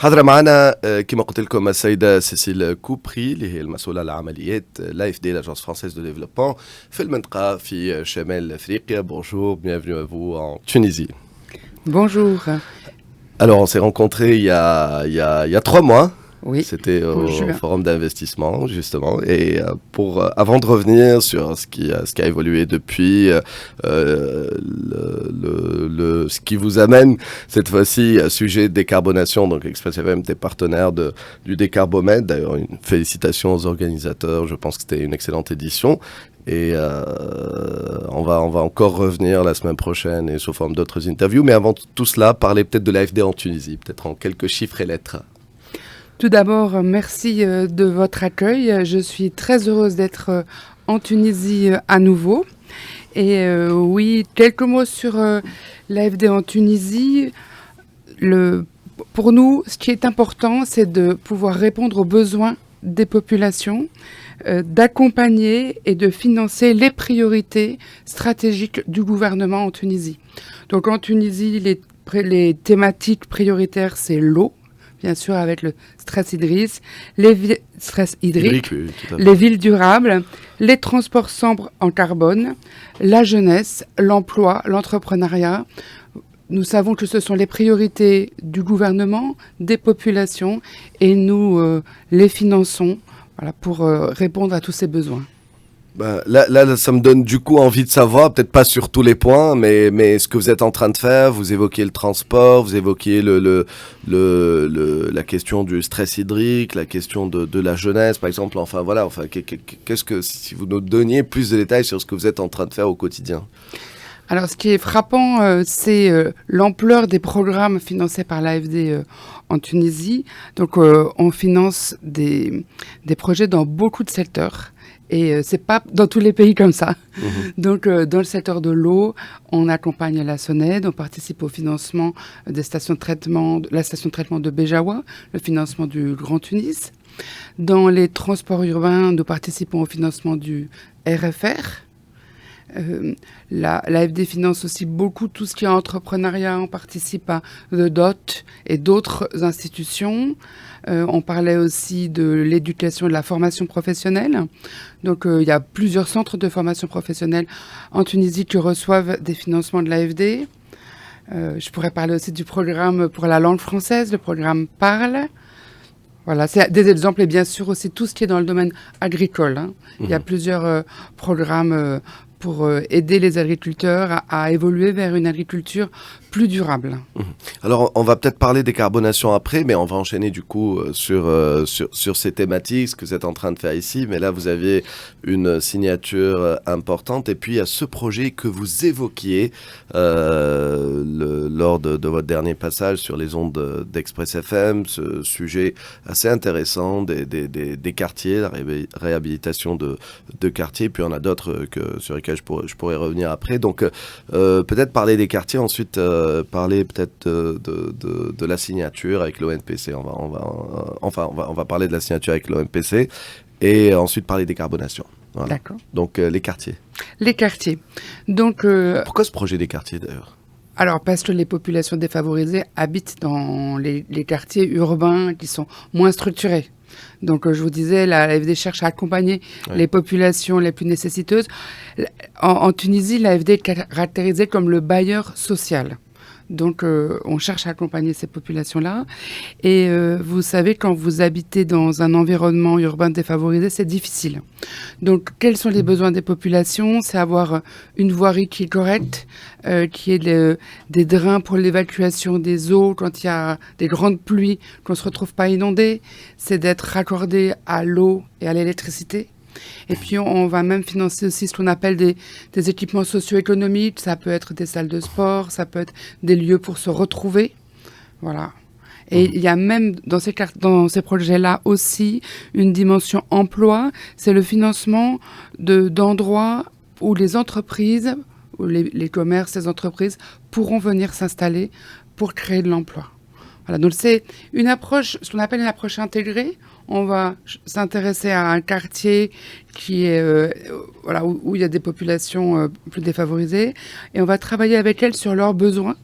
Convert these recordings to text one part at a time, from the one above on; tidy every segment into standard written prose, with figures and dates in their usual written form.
حاضرة معنا كما قلت لكم السيدة سيسيل كوبري اللي هي المسؤولة على عمليات لايف دي لاجونس فرانسيز دو ديفلوبمون في المنطقة في شمال افريقيا. Bonjour, bienvenue à vous en Tunisie. Bonjour. Alors on s'est rencontrés il y a 3 mois. Oui. C'était au Bonjour. forum d'investissement justement. Et avant de revenir sur ce qui a évolué depuis, ce qui vous amène cette fois-ci sujet de décarbonation. Donc Express FM était partenaire du Décarbomètre. D'ailleurs, une félicitation aux organisateurs. Je pense que c'était une excellente édition. Et on va encore revenir la semaine prochaine et sous forme d'autres interviews. Mais avant tout cela, parler peut-être de l'AFD en Tunisie, peut-être en quelques chiffres et lettres. Tout d'abord, merci de votre accueil. Je suis très heureuse d'être en Tunisie à nouveau. Et oui, quelques mots sur l'AFD en Tunisie. Pour nous, ce qui est important, c'est de pouvoir répondre aux besoins des populations, d'accompagner et de financer les priorités stratégiques du gouvernement en Tunisie. Donc en Tunisie, les thématiques prioritaires, c'est l'eau, bien sûr avec le stress hydrique, les villes durables, les transports sobres en carbone, la jeunesse, l'emploi, l'entrepreneuriat. Nous savons que ce sont les priorités du gouvernement, des populations, et nous les finançons pour répondre à tous ces besoins. Là, ça me donne du coup envie de savoir, peut-être pas sur tous les points, mais ce que vous êtes en train de faire. Vous évoquiez le transport, vous évoquiez la question du stress hydrique, la question de la jeunesse, par exemple. Qu'est-ce que, si vous nous donniez plus de détails sur ce que vous êtes en train de faire au quotidien? Alors, ce qui est frappant, c'est l'ampleur des programmes financés par l'AFD en Tunisie. Donc, on finance des projets dans beaucoup de secteurs. Et c'est pas dans tous les pays comme ça. Mmh. Donc, dans le secteur de l'eau, on accompagne la SONED, on participe au financement des stations de traitement, la station de traitement de Béjawa, le financement du Grand Tunis. Dans les transports urbains, nous participons au financement du RFR. L'AFD finance aussi beaucoup tout ce qui est entrepreneuriat. On participe à The Dot et d'autres institutions. On parlait aussi de l'éducation et de la formation professionnelle. Donc, il y a plusieurs centres de formation professionnelle en Tunisie qui reçoivent des financements de l'AFD. Je pourrais parler aussi du programme pour la langue française, le programme Parle. Voilà, c'est des exemples et bien sûr aussi tout ce qui est dans le domaine agricole. Hein. Mmh. Il y a plusieurs programmes pour aider les agriculteurs à évoluer vers une agriculture plus durable. Alors, on va peut-être parler décarbonation après, mais on va enchaîner du coup sur ces thématiques, ce que vous êtes en train de faire ici. Mais là, vous avez une signature importante. Et puis, il y a ce projet que vous évoquiez lors de votre dernier passage sur les ondes d'Express FM, ce sujet assez intéressant des quartiers, la réhabilitation de quartiers. Puis, on a d'autres sur lesquels je pourrais revenir après. Donc, peut-être parler des quartiers, ensuite parler peut-être de la signature avec l'ONPC. On va parler de la signature avec l'ONPC et ensuite parler décarbonation. Voilà. D'accord. Donc, les quartiers. Les quartiers. Donc, pourquoi ce projet des quartiers d'ailleurs ? Alors, parce que les populations défavorisées habitent dans les quartiers urbains qui sont moins structurés. Donc, je vous disais, l'AFD cherche à accompagner les populations les plus nécessiteuses. En Tunisie, l'AFD est caractérisée comme le bailleur social. Donc, on cherche à accompagner ces populations-là. Et vous savez, quand vous habitez dans un environnement urbain défavorisé, c'est difficile. Donc, quels sont les besoins des populations ? C'est avoir une voirie qui est correcte, qui ait des drains pour l'évacuation des eaux quand il y a des grandes pluies, qu'on ne se retrouve pas inondé. C'est d'être raccordé à l'eau et à l'électricité. Et puis, on va même financer aussi ce qu'on appelle des équipements socio-économiques. Ça peut être des salles de sport, ça peut être des lieux pour se retrouver. Voilà. Et il y a même dans ces projets-là aussi une dimension emploi. C'est le financement d'endroits où les entreprises, où les commerces, les entreprises pourront venir s'installer pour créer de l'emploi. Voilà, donc c'est une approche, ce qu'on appelle une approche intégrée. On va s'intéresser à un quartier qui est, où il y a des populations plus défavorisées et on va travailler avec elles sur leurs besoins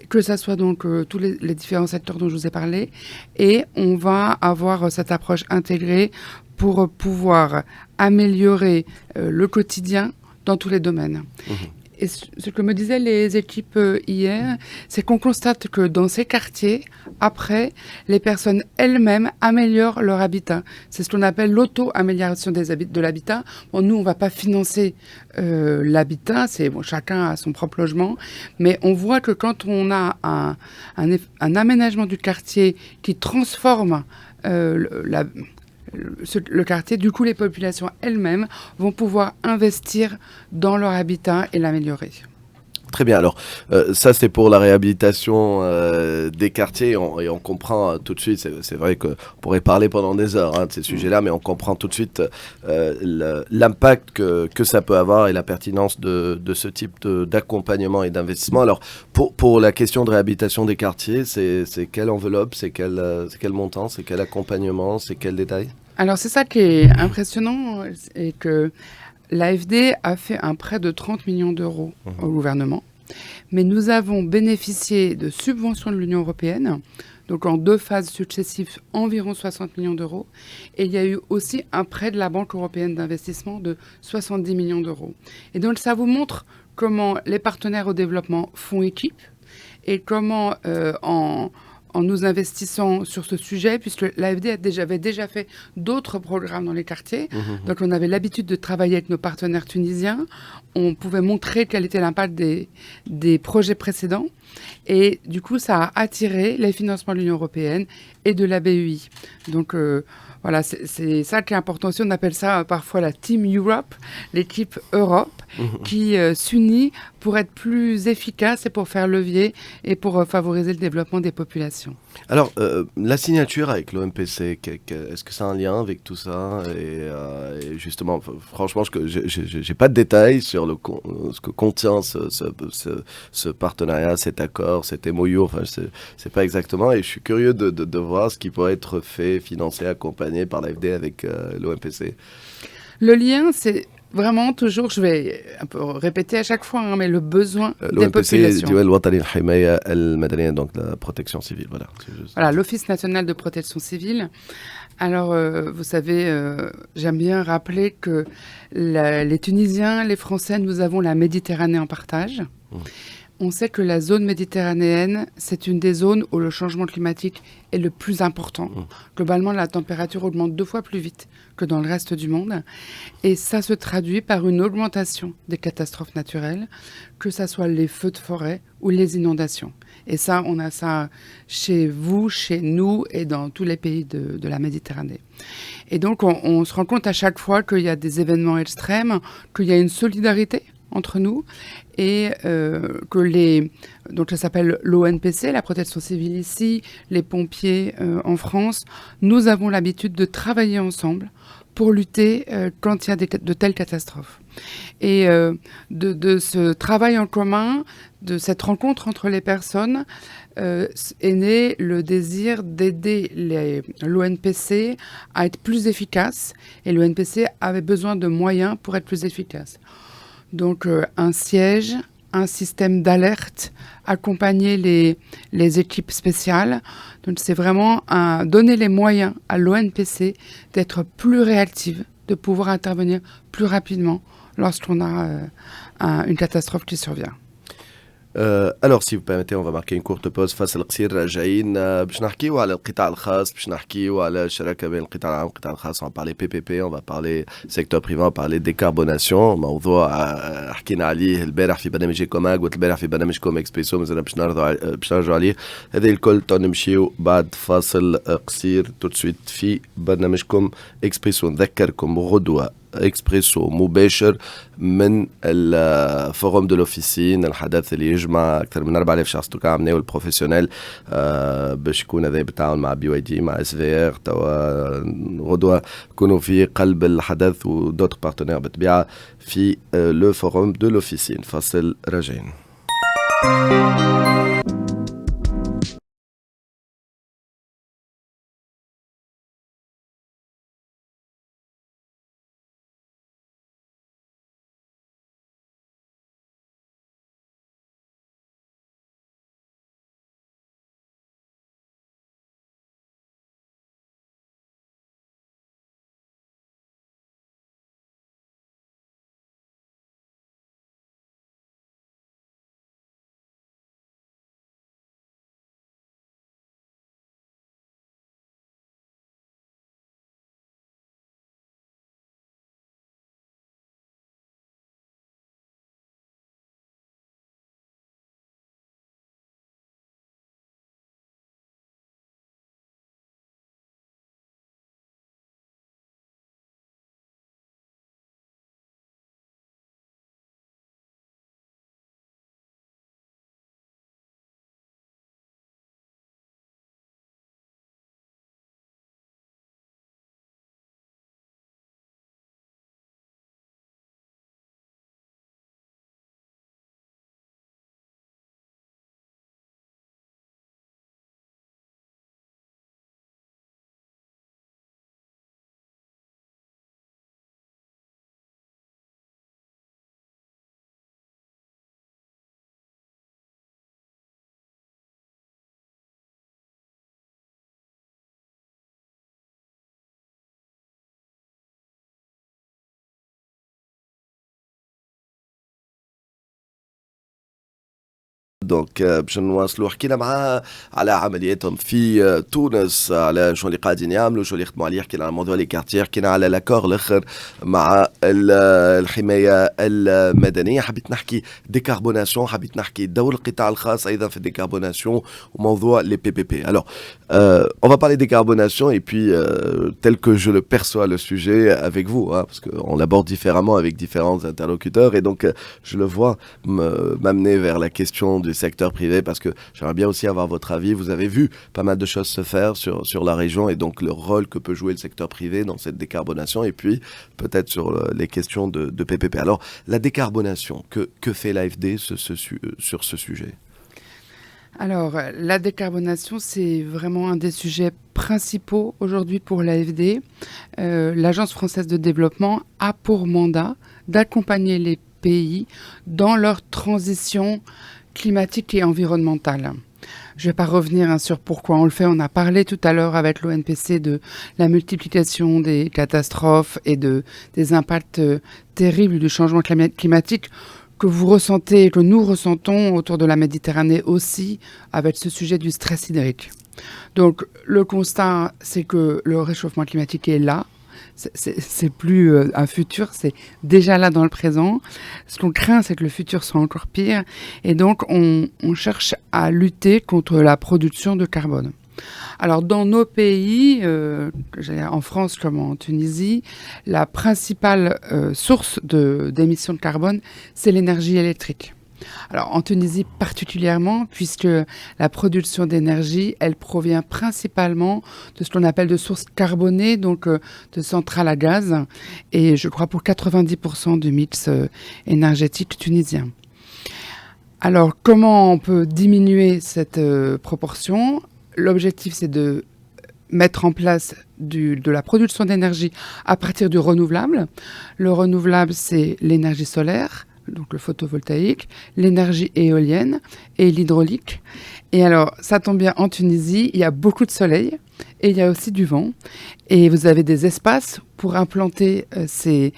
que ça soit donc tous les différents secteurs dont je vous ai parlé, et on va avoir cette approche intégrée pour pouvoir améliorer le quotidien dans tous les domaines. Et ce que me disaient les équipes hier, c'est qu'on constate que dans ces quartiers, après, les personnes elles-mêmes améliorent leur habitat. C'est ce qu'on appelle l'auto-amélioration de l'habitat. Bon, nous, on ne va pas financer l'habitat, chacun a son propre logement, mais on voit que quand on a un aménagement du quartier qui transforme le quartier, du coup, les populations elles-mêmes vont pouvoir investir dans leur habitat et l'améliorer. Très bien. Alors, ça, c'est pour la réhabilitation des quartiers. Et on comprend tout de suite, c'est vrai qu'on pourrait parler pendant des heures de ces sujets-là, mais on comprend tout de suite l'impact que ça peut avoir et la pertinence de ce type d'accompagnement et d'investissement. Alors, pour la question de réhabilitation des quartiers, c'est quelle enveloppe, c'est quel montant, c'est quel accompagnement, c'est quel détail? Alors, c'est ça qui est impressionnant, et que l'AFD a fait un prêt de 30 millions d'euros au gouvernement, mais nous avons bénéficié de subventions de l'Union européenne, donc en 2 phases successives, environ 60 millions d'euros, et il y a eu aussi un prêt de la Banque européenne d'investissement de 70 millions d'euros. Et donc ça vous montre comment les partenaires au développement font équipe, et comment en nous investissant sur ce sujet, puisque l'AFD avait déjà fait d'autres programmes dans les quartiers. Donc on avait l'habitude de travailler avec nos partenaires tunisiens. On pouvait montrer quel était l'impact des projets précédents. Et du coup, ça a attiré les financements de l'Union européenne et de la BEI. Donc voilà, c'est ça qui est important aussi. On appelle ça parfois la Team Europe, l'équipe Europe, qui s'unit pour être plus efficace et pour faire levier et pour favoriser le développement des populations. Alors, la signature avec l'OMPC, est-ce que ça a un lien avec tout ça? Et justement, franchement, je n'ai pas de détails sur ce que contient ce partenariat, cet accord, cet MOU. Enfin, je sais pas exactement. Et je suis curieux de voir ce qui pourrait être fait, financé, accompagné par l'AFD avec l'OMPC. Le lien, c'est vraiment toujours, je vais un peu répéter à chaque fois, mais le besoin des populations. L'OMPC, donc la protection civile. Voilà, voilà, l'Office national de protection civile. Alors, vous savez, j'aime bien rappeler que les Tunisiens, les Français, nous avons la Méditerranée en partage. On sait que la zone méditerranéenne, c'est une des zones où le changement climatique est le plus important. Globalement, la température augmente 2 fois plus vite que dans le reste du monde. Et ça se traduit par une augmentation des catastrophes naturelles, que ce soit les feux de forêt ou les inondations. Et ça, on a ça chez vous, chez nous et dans tous les pays de la Méditerranée. Et donc, on se rend compte à chaque fois qu'il y a des événements extrêmes, qu'il y a une solidarité entre nous, et donc ça s'appelle l'ONPC, la protection civile ici, les pompiers en France. Nous avons l'habitude de travailler ensemble pour lutter quand il y a de telles catastrophes. Et de ce travail en commun, de cette rencontre entre les personnes, est né le désir d'aider l'ONPC à être plus efficace. Et l'ONPC avait besoin de moyens pour être plus efficace. Donc un siège, un système d'alerte, accompagner les équipes spéciales. Donc c'est vraiment donner les moyens à l'ONPC d'être plus réactive, de pouvoir intervenir plus rapidement lorsqu'on a une catastrophe qui survient. Alors, si vous permettez, on va marquer une courte pause. فاصل قصير راجعين باش نحكيو على القطاع الخاص باش نحكيو على الشراكة بين القطاع العام والقطاع الخاص. On va parler PPP, on va parler secteur privé, on va parler décarbonation. موضوع حكينا عليه البارح في برنامج كوماغ والبارح في برنامجكم اكسبريسو مازال باش نرجعوا عليه. هذه الكل نمشيو بعد فاصل قصير tout de suite في برنامجكم اكسبريسو. نذكركم غدوة اكسبريسو مباشر من الفوروم دو لوفيسين، الحدث اللي يجمع اكثر من 4000 شخص توكا عملناه البروفيسيونيل باش يكون هذا بالتعاون مع BYD مع SVR. توا غدوه يكونوا في قلب الحدث ودوتر بارتنير بالطبيعه في لو فوروم دو لوفيسين. فاصل راجعين. دونك باش نواصلوا حكينا معاه على عملياتهم في تونس، على شو اللي قاعدين يعملوا، شو اللي يخدموا عليه، حكينا على موضوع لي كارتير، حكينا على لاكور الاخر مع الحمايه المدنيه. حبيت نحكي ديكاربوناسيون، حبيت نحكي دور القطاع الخاص ايضا في الديكاربوناسيون وموضوع لي بي بي بي. Alors on va parler décarbonation et puis tel que je le perçois le sujet avec vous, hein, parce qu'on l'aborde différemment avec différents interlocuteurs, et donc je le vois m'amener vers la question du secteur privé, parce que j'aimerais bien aussi avoir votre avis. Vous avez vu pas mal de choses se faire sur la région, et donc le rôle que peut jouer le secteur privé dans cette décarbonation, et puis peut-être sur les questions de PPP. Alors la décarbonation, que fait l'AFD sur ce sujet ? Alors, la décarbonation, c'est vraiment un des sujets principaux aujourd'hui pour l'AFD. L'Agence française de développement a pour mandat d'accompagner les pays dans leur transition climatique et environnementale. Je ne vais pas revenir sur pourquoi on le fait. On a parlé tout à l'heure avec l'ONPC de la multiplication des catastrophes et des impacts terribles du changement climatique que vous ressentez et que nous ressentons autour de la Méditerranée aussi, avec ce sujet du stress hydrique. Donc le constat, c'est que le réchauffement climatique est là. C'est plus un futur, c'est déjà là dans le présent. Ce qu'on craint, c'est que le futur soit encore pire. Et donc, on cherche à lutter contre la production de carbone. Alors, dans nos pays, en France comme en Tunisie, la principale source d'émissions de carbone, c'est l'énergie électrique. Alors, en Tunisie particulièrement, puisque la production d'énergie, elle provient principalement de ce qu'on appelle de sources carbonées, donc de centrales à gaz, et je crois pour 90% du mix énergétique tunisien. Alors, comment on peut diminuer cette proportion ? L'objectif, c'est de mettre en place de la production d'énergie à partir du renouvelable. Le renouvelable, c'est l'énergie solaire, donc le photovoltaïque, l'énergie éolienne et l'hydraulique. Et alors, ça tombe bien, en Tunisie, il y a beaucoup de soleil et il y a aussi du vent. Et vous avez des espaces pour implanter ces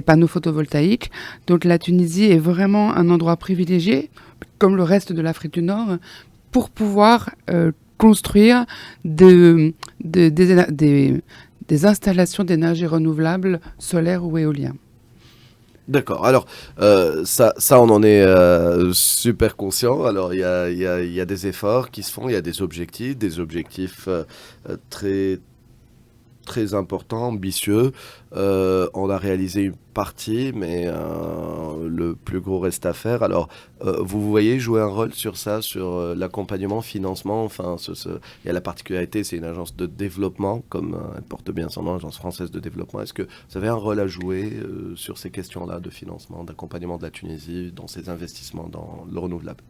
panneaux photovoltaïques. Donc la Tunisie est vraiment un endroit privilégié, comme le reste de l'Afrique du Nord, pour pouvoir construire des installations d'énergie renouvelable, solaire ou éolien. D'accord. Alors, ça, on en est super conscient. Alors, il y a des efforts qui se font, il y a des objectifs très important, ambitieux. On a réalisé une partie, mais le plus gros reste à faire. Alors, vous voyez jouer un rôle sur ça, sur l'accompagnement, financement. Enfin, il y a la particularité, c'est une agence de développement, comme elle porte bien son nom, Agence française de développement. Est-ce que vous avez un rôle à jouer sur ces questions-là de financement, d'accompagnement de la Tunisie dans ses investissements dans le renouvelable ?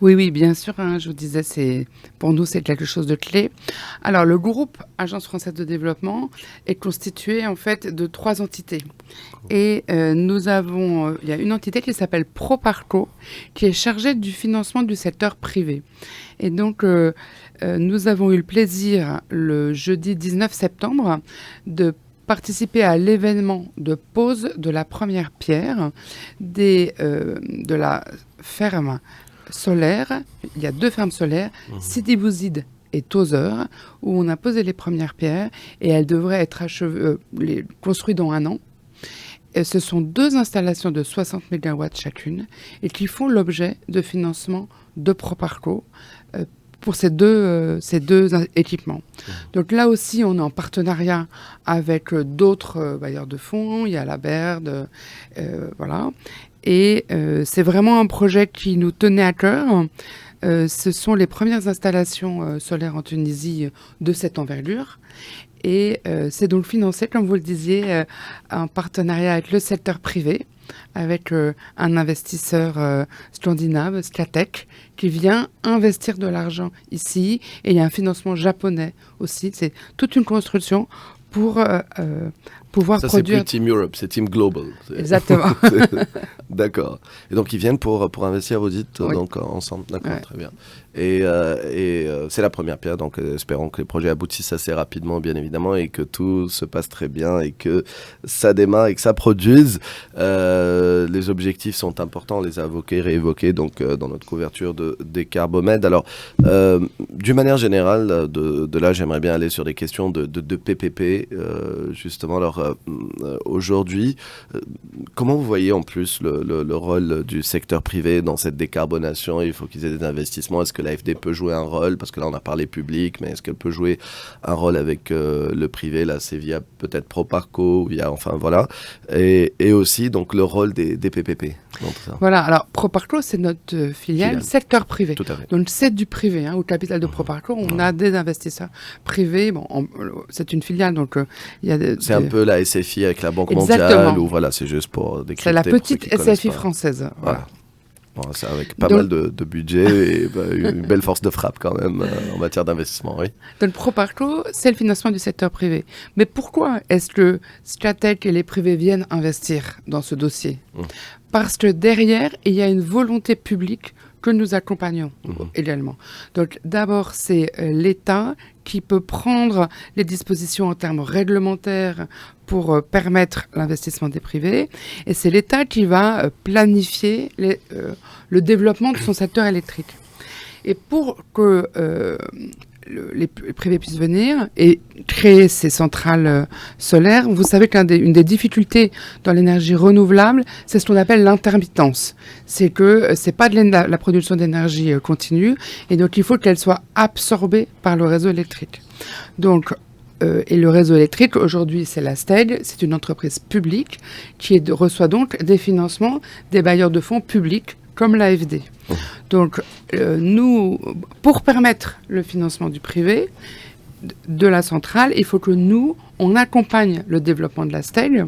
Oui, bien sûr, hein, je vous disais, pour nous, c'est quelque chose de clé. Alors, le groupe Agence française de développement est constitué, en fait, de 3 entités. Et il y a une entité qui s'appelle Proparco, qui est chargée du financement du secteur privé. Et donc, nous avons eu le plaisir, le jeudi 19 septembre, de participer à l'événement de pose de la première pierre de la ferme solaire. Il y a 2 fermes solaires, Sidi Bouzid et Tozeur, où on a posé les premières pierres et elles devraient être construites dans 1 an. Et ce sont 2 installations de 60 MW chacune et qui font l'objet de financement de Proparco pour ces deux équipements. Donc là aussi, on est en partenariat avec d'autres bailleurs de fonds. Il y a la BERD, voilà. Et c'est vraiment un projet qui nous tenait à cœur. Ce sont les premières installations solaires en Tunisie de cette envergure. Et c'est donc financé, comme vous le disiez, en partenariat avec le secteur privé, avec un investisseur scandinave, Scatec, qui vient investir de l'argent ici. Et il y a un financement japonais aussi. C'est toute une construction pour pouvoir ça, produire. Ça, c'est plus Team Europe, c'est Team Global. Exactement. D'accord. Et donc, ils viennent pour investir, vous dites, Oui. donc, ensemble. D'accord, Ouais. très bien. Et c'est la première pierre, donc espérons que les projets aboutissent assez rapidement, bien évidemment, et que tout se passe très bien et que ça démarre et que ça produise. Les objectifs sont importants, on les a évoqués, réévoqués donc, dans notre couverture des Carbomèdes. Alors, d'une manière générale, de là, j'aimerais bien aller sur des questions de PPP, justement. Alors, aujourd'hui, comment vous voyez en plus le rôle du secteur privé dans cette décarbonation? Il faut qu'ils aient des investissements. Est-ce que l'AFD peut jouer un rôle? Parce que là, on a parlé public, mais est-ce qu'elle peut jouer un rôle avec le privé? Là, c'est via peut-être Proparco, via, enfin voilà. Et aussi, donc, le rôle des PPP dans tout ça. Voilà, alors Proparco, c'est notre filiale secteur privé. Tout à fait. Donc c'est du privé, au capital de Proparco, on a des investisseurs privés. Bon, c'est une filiale, donc il y a c'est un peu la SFI avec la Banque Exactement. mondiale, ou voilà, c'est juste pour décrypter. C'est la petite SFI française. Voilà. Bon, c'est avec pas mal de budget et une belle force de frappe quand même en matière d'investissement, oui. Donc Proparco, c'est le financement du secteur privé. Mais pourquoi est-ce que Stratec et les privés viennent investir dans ce dossier? Parce que derrière, il y a une volonté publique que nous accompagnons également. Donc d'abord, c'est l'État qui peut prendre les dispositions en termes réglementaires pour permettre l'investissement des privés. Et c'est l'État qui va planifier le développement de son secteur électrique. Et pour que les privés puissent venir et créer ces centrales solaires, vous savez qu'une des difficultés dans l'énergie renouvelable, c'est ce qu'on appelle l'intermittence. C'est que c'est pas de la production d'énergie continue, et donc il faut qu'elle soit absorbée par le réseau électrique. Donc, et le réseau électrique, aujourd'hui, c'est la STEG, c'est une entreprise publique qui reçoit donc des financements des bailleurs de fonds publics comme l'AFD. Donc, nous, pour permettre le financement du privé, de la centrale, il faut que nous, on accompagne le développement de la STEG.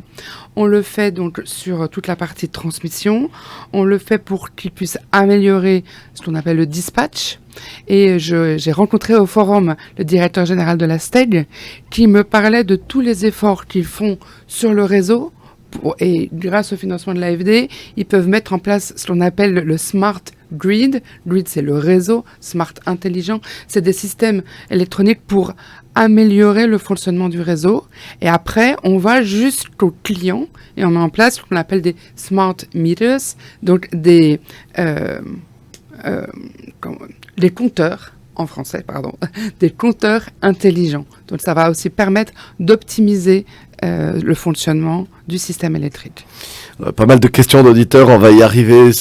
On le fait donc sur toute la partie de transmission. On le fait pour qu'ils puissent améliorer ce qu'on appelle le dispatch. Et j'ai rencontré au forum le directeur général de la STEG qui me parlait de tous les efforts qu'ils font sur le réseau. Et grâce au financement de l'AFD, ils peuvent mettre en place ce qu'on appelle le Smart Grid. Grid, c'est le réseau. Smart intelligent, c'est des systèmes électroniques pour améliorer le fonctionnement du réseau. Et après, on va jusqu'au client et on met en place ce qu'on appelle des Smart Meters, donc des compteurs. En français, pardon, des compteurs intelligents. Donc ça va aussi permettre d'optimiser le fonctionnement du système électrique. Pas mal de questions d'auditeurs, on va y arriver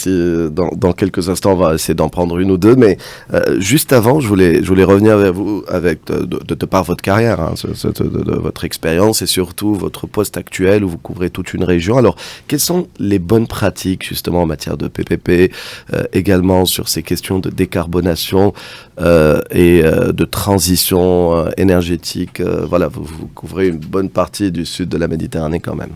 dans quelques instants, on va essayer d'en prendre une ou deux, mais juste avant, je voulais revenir vers vous avec de par votre carrière, de votre expérience et surtout votre poste actuel où vous couvrez toute une région. Alors, quelles sont les bonnes pratiques justement en matière de PPP, également sur ces questions de décarbonation et de transition énergétique? Voilà, vous couvrez une bonne partie du sud de la Méditerranée quand même.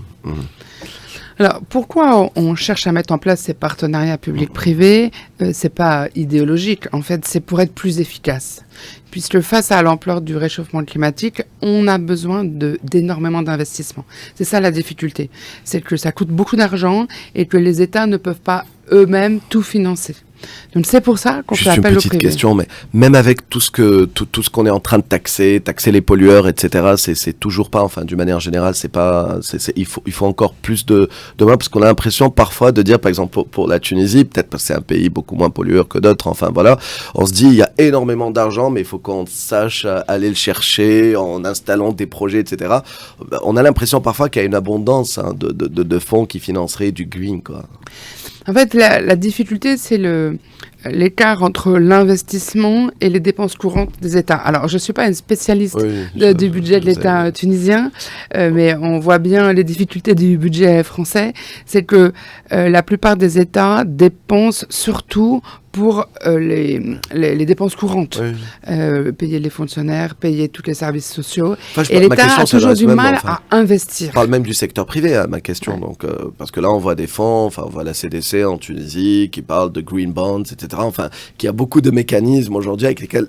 Alors, pourquoi on cherche à mettre en place ces partenariats publics-privés? C'est pas idéologique. En fait, c'est pour être plus efficace. Puisque face à l'ampleur du réchauffement climatique, on a besoin d'énormément d'investissements. C'est ça la difficulté. C'est que ça coûte beaucoup d'argent et que les États ne peuvent pas eux-mêmes tout financer. Donc c'est pour ça qu'on fait appel au privé. Juste une petite question, mais même avec tout ce qu'on est en train de taxer les pollueurs, etc., c'est toujours pas, enfin, d'une manière générale, il faut encore plus de mains, parce qu'on a l'impression parfois de dire, par exemple, pour la Tunisie, peut-être parce que c'est un pays beaucoup moins pollueur que d'autres, enfin voilà, on se dit, il y a énormément d'argent, mais il faut qu'on sache aller le chercher en installant des projets, etc. On a l'impression parfois qu'il y a une abondance de fonds qui financeraient du green, quoi. En fait, la difficulté, c'est l'écart entre l'investissement et les dépenses courantes des États. Alors, je ne suis pas une spécialiste du budget de l'État tunisien, mais on voit bien les difficultés du budget français. C'est que la plupart des États dépensent surtout pour les dépenses courantes. Oui. Payer les fonctionnaires, payer tous les services sociaux. Enfin, et l'État a toujours du mal à investir. Je parle même du secteur privé, ma question. Donc, parce que là, on voit des fonds, on voit la CDC en Tunisie qui parle de green bonds, etc. Enfin, qui a beaucoup de mécanismes aujourd'hui avec lesquels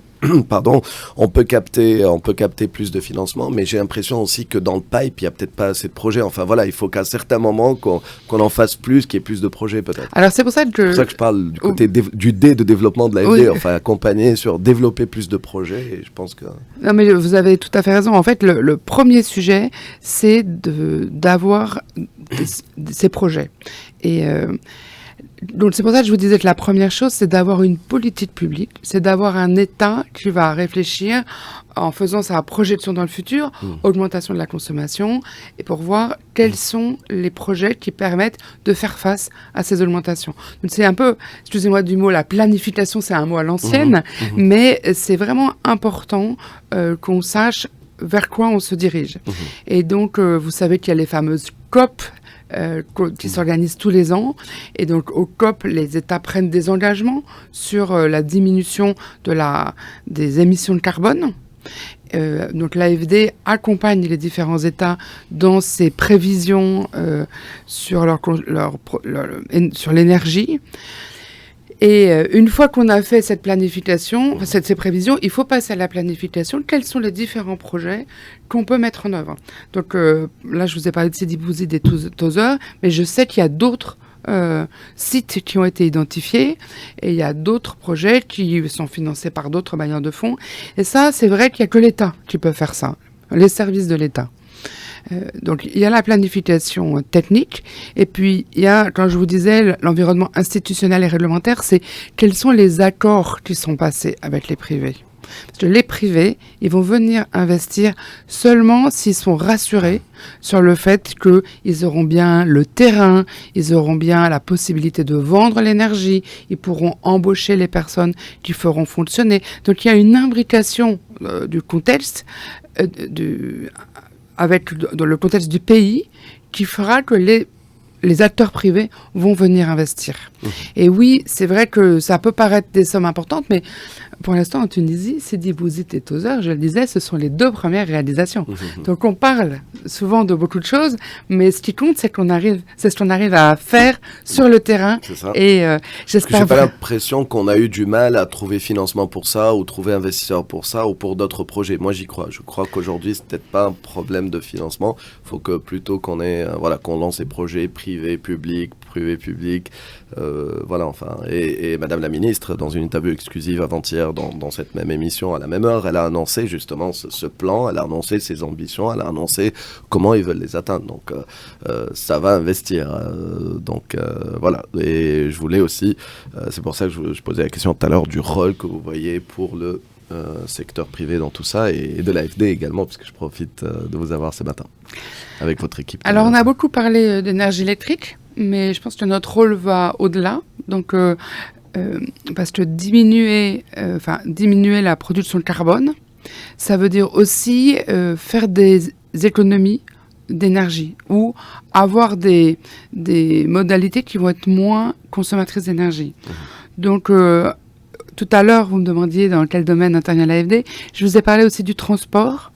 on peut capter plus de financement, mais j'ai l'impression aussi que dans le pipe, il n'y a peut-être pas assez de projets. Enfin voilà, il faut qu'à certains moments, qu'on en fasse plus, qu'il y ait plus de projets peut-être. Alors c'est pour ça que je parle du côté du D de développement de l'AFD, enfin accompagner sur développer plus de projets, et je pense que... Non mais vous avez tout à fait raison. En fait, le premier sujet, c'est d'avoir ces projets. Et... donc c'est pour ça que je vous disais que la première chose, c'est d'avoir une politique publique, c'est d'avoir un État qui va réfléchir en faisant sa projection dans le futur, augmentation de la consommation, et pour voir quels sont les projets qui permettent de faire face à ces augmentations. Donc c'est un peu, excusez-moi du mot, la planification, c'est un mot à l'ancienne, mais c'est vraiment important qu'on sache vers quoi on se dirige. Et donc, vous savez qu'il y a les fameuses COP, qui s'organisent tous les ans. Et donc, au COP, les États prennent des engagements sur la diminution des émissions de carbone. Donc, l'AFD accompagne les différents États dans ces prévisions sur l'énergie. Et une fois qu'on a fait cette planification, ces prévisions, il faut passer à la planification. Quels sont les différents projets qu'on peut mettre en œuvre? Donc là, je vous ai parlé de Sidi Bouzid et Tozeur, mais je sais qu'il y a d'autres sites qui ont été identifiés et il y a d'autres projets qui sont financés par d'autres bailleurs de fonds. Et ça, c'est vrai qu'il n'y a que l'État qui peut faire ça, les services de l'État. Donc, il y a la planification technique et puis il y a, quand je vous disais, l'environnement institutionnel et réglementaire, c'est quels sont les accords qui sont passés avec les privés. Parce que les privés, ils vont venir investir seulement s'ils sont rassurés sur le fait qu'ils auront bien le terrain, ils auront bien la possibilité de vendre l'énergie, ils pourront embaucher les personnes qui feront fonctionner. Donc, il y a une imbrication du contexte dans le contexte du pays, qui fera que les acteurs privés vont venir investir. Et oui, c'est vrai que ça peut paraître des sommes importantes, mais pour l'instant, en Tunisie, Sidi Bouzid et Tozeur, je le disais, ce sont les 2 premières réalisations. Donc, on parle souvent de beaucoup de choses, mais ce qui compte, c'est ce qu'on arrive à faire sur le terrain. C'est ça. Et j'espère... J'ai pas l'impression qu'on a eu du mal à trouver financement pour ça, ou trouver investisseurs pour ça, ou pour d'autres projets. Moi, j'y crois. Je crois qu'aujourd'hui, c'est peut-être pas un problème de financement. Il faut que plutôt qu'on lance des projets privés, publics, et Madame la ministre, dans une interview exclusive avant-hier dans cette même émission à la même heure, elle a annoncé justement ce plan, elle a annoncé ses ambitions, elle a annoncé comment ils veulent les atteindre. Donc ça va investir. Voilà. Et je voulais aussi, c'est pour ça que je posais la question tout à l'heure du rôle que vous voyez pour le secteur privé dans tout ça, et de l'AFD également, parce que je profite de vous avoir ce matin avec votre équipe. Alors on a beaucoup parlé d'énergie électrique, mais je pense que notre rôle va au-delà. Donc parce que diminuer la production de carbone, ça veut dire aussi faire des économies d'énergie ou avoir des modalités qui vont être moins consommatrices d'énergie. Donc tout à l'heure, vous me demandiez dans quel domaine intervient l'AFD. Je vous ai parlé aussi du transport.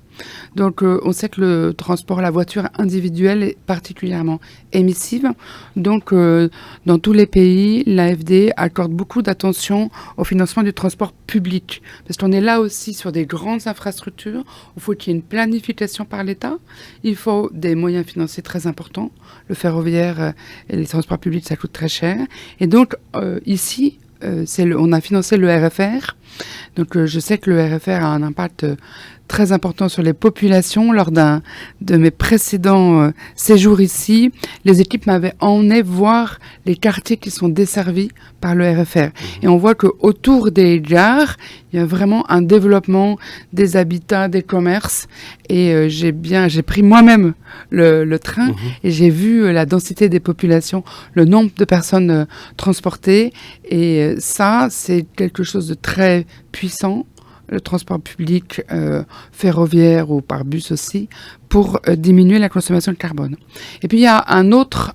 Donc, on sait que le transport, la voiture individuelle est particulièrement émissive. Donc, dans tous les pays, l'AFD accorde beaucoup d'attention au financement du transport public. Parce qu'on est là aussi sur des grandes infrastructures. Il faut qu'il y ait une planification par l'État. Il faut des moyens financiers très importants. Le ferroviaire et les transports publics, ça coûte très cher. Et donc, ici, on a financé le RFR. Donc, je sais que le RFR a un impact très important sur les populations. Lors de mes précédents séjours ici, les équipes m'avaient emmené voir les quartiers qui sont desservis par le RFR. Et on voit qu'autour des gares, il y a vraiment un développement des habitats, des commerces. Et j'ai pris moi-même le train et j'ai vu la densité des populations, le nombre de personnes transportées. Et ça, c'est quelque chose de très puissant, le transport public ferroviaire ou par bus aussi, pour diminuer la consommation de carbone. Et puis il y a un autre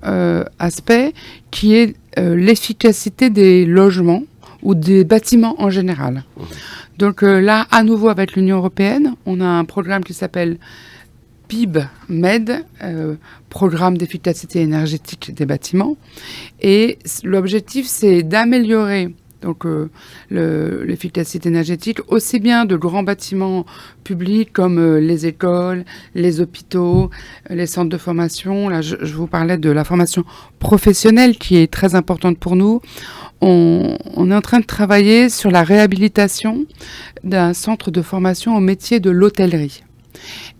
aspect qui est l'efficacité des logements ou des bâtiments en général. Donc là, à nouveau avec l'Union européenne, on a un programme qui s'appelle PIB-MED, Programme d'efficacité énergétique des bâtiments. Et l'objectif, c'est d'améliorer donc l'efficacité énergétique, aussi bien de grands bâtiments publics comme les écoles, les hôpitaux, les centres de formation. Là, je vous parlais de la formation professionnelle qui est très importante pour nous. On est en train de travailler sur la réhabilitation d'un centre de formation au métier de l'hôtellerie.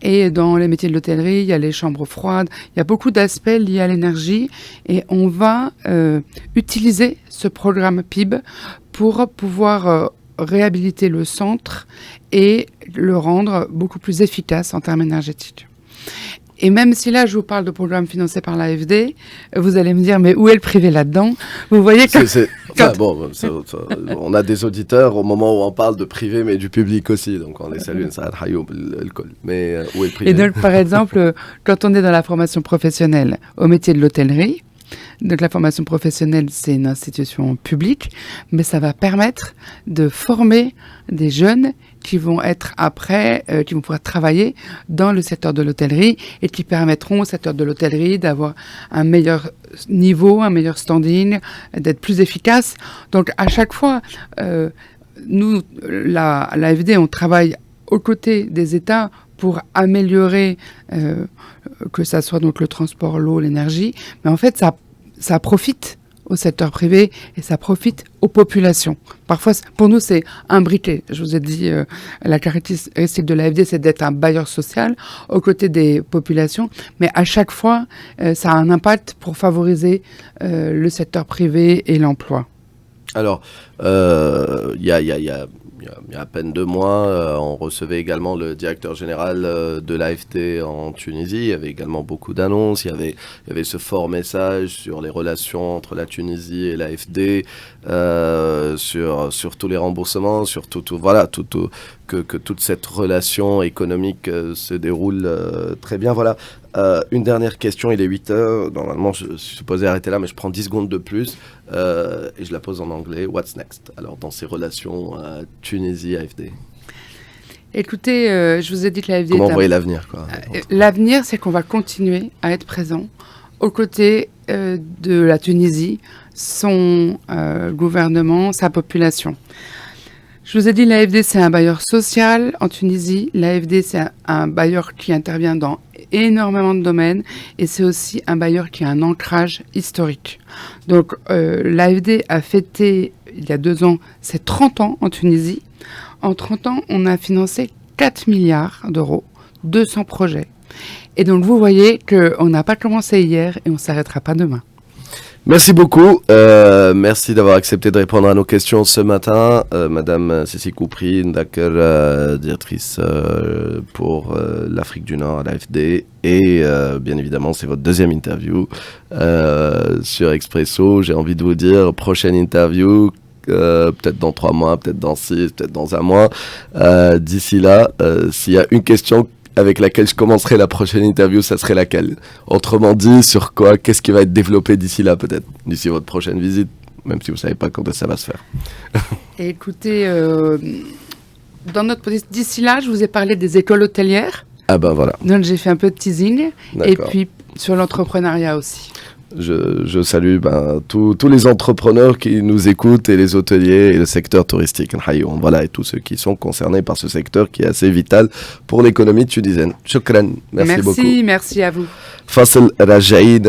Et dans les métiers de l'hôtellerie, il y a les chambres froides, il y a beaucoup d'aspects liés à l'énergie et on va utiliser ce programme PIB pour pouvoir réhabiliter le centre et le rendre beaucoup plus efficace en termes énergétiques. Et même si là, je vous parle de programmes financés par l'AFD, vous allez me dire, mais où est le privé là-dedans? Vous voyez que... on a des auditeurs au moment où on parle de privé, mais du public aussi. Donc, on les salue. Mais où est le privé? Et donc, par exemple, quand on est dans la formation professionnelle au métier de l'hôtellerie, donc la formation professionnelle, c'est une institution publique, mais ça va permettre de former des jeunes qui vont être après, qui vont pouvoir travailler dans le secteur de l'hôtellerie et qui permettront au secteur de l'hôtellerie d'avoir un meilleur niveau, un meilleur standing, d'être plus efficace. Donc à chaque fois, nous, l'AFD, on travaille aux côtés des États pour améliorer que ça soit donc le transport, l'eau, l'énergie, mais en fait ça profite au secteur privé et ça profite aux populations. Parfois, pour nous, c'est imbriqué. Je vous ai dit, la caractéristique de l'AFD, c'est d'être un bailleur social aux côtés des populations, mais à chaque fois, ça a un impact pour favoriser le secteur privé et l'emploi. Alors, il y a à peine 2 mois, on recevait également le directeur général de l'AFD en Tunisie. Il y avait également beaucoup d'annonces. Il y avait ce fort message sur les relations entre la Tunisie et l'AFD, sur tous les remboursements, sur que toute cette relation économique se déroule très bien. Voilà. Une dernière question, il est 8 heures. Normalement, je suis supposé arrêter là, mais je prends 10 secondes de plus et je la pose en anglais. What's next? Alors, dans ces relations Tunisie-AFD. Écoutez, je vous ai dit que l'AFD... Comment vous voyez l'avenir, quoi? L'avenir, c'est qu'on va continuer à être présent aux côtés de la Tunisie, son gouvernement, sa population. Je vous ai dit, l'AFD, c'est un bailleur social en Tunisie. L'AFD, c'est un bailleur qui intervient dans énormément de domaines et c'est aussi un bailleur qui a un ancrage historique. Donc, l'AFD a fêté, il y a 2 ans, ses 30 ans en Tunisie. En 30 ans, on a financé 4 milliards d'euros, 200 projets. Et donc, vous voyez qu'on n'a pas commencé hier et on ne s'arrêtera pas demain. Merci beaucoup. Merci d'avoir accepté de répondre à nos questions ce matin. Madame Cécile Koupri, directrice pour l'Afrique du Nord à l'AFD. Et bien évidemment, c'est votre 2e interview sur Expresso. J'ai envie de vous dire, prochaine interview, peut-être dans 3 mois, peut-être dans 6, peut-être dans 1 mois. D'ici là, s'il y a une question avec laquelle je commencerai la prochaine interview, ça serait laquelle? Autrement dit, sur quoi? Qu'est-ce qui va être développé d'ici là, peut-être? D'ici votre prochaine visite, même si vous ne savez pas quand ça va se faire. Écoutez, dans notre position, d'ici là, je vous ai parlé des écoles hôtelières. Ah ben voilà. Donc j'ai fait un peu de teasing. Et puis sur l'entrepreneuriat aussi. Je salue tous les entrepreneurs qui nous écoutent et les hôteliers et le secteur touristique. Voilà, et tous ceux qui sont concernés par ce secteur qui est assez vital pour l'économie tunisienne. Shukran, merci beaucoup. Merci à vous. Fasil Rajaïd.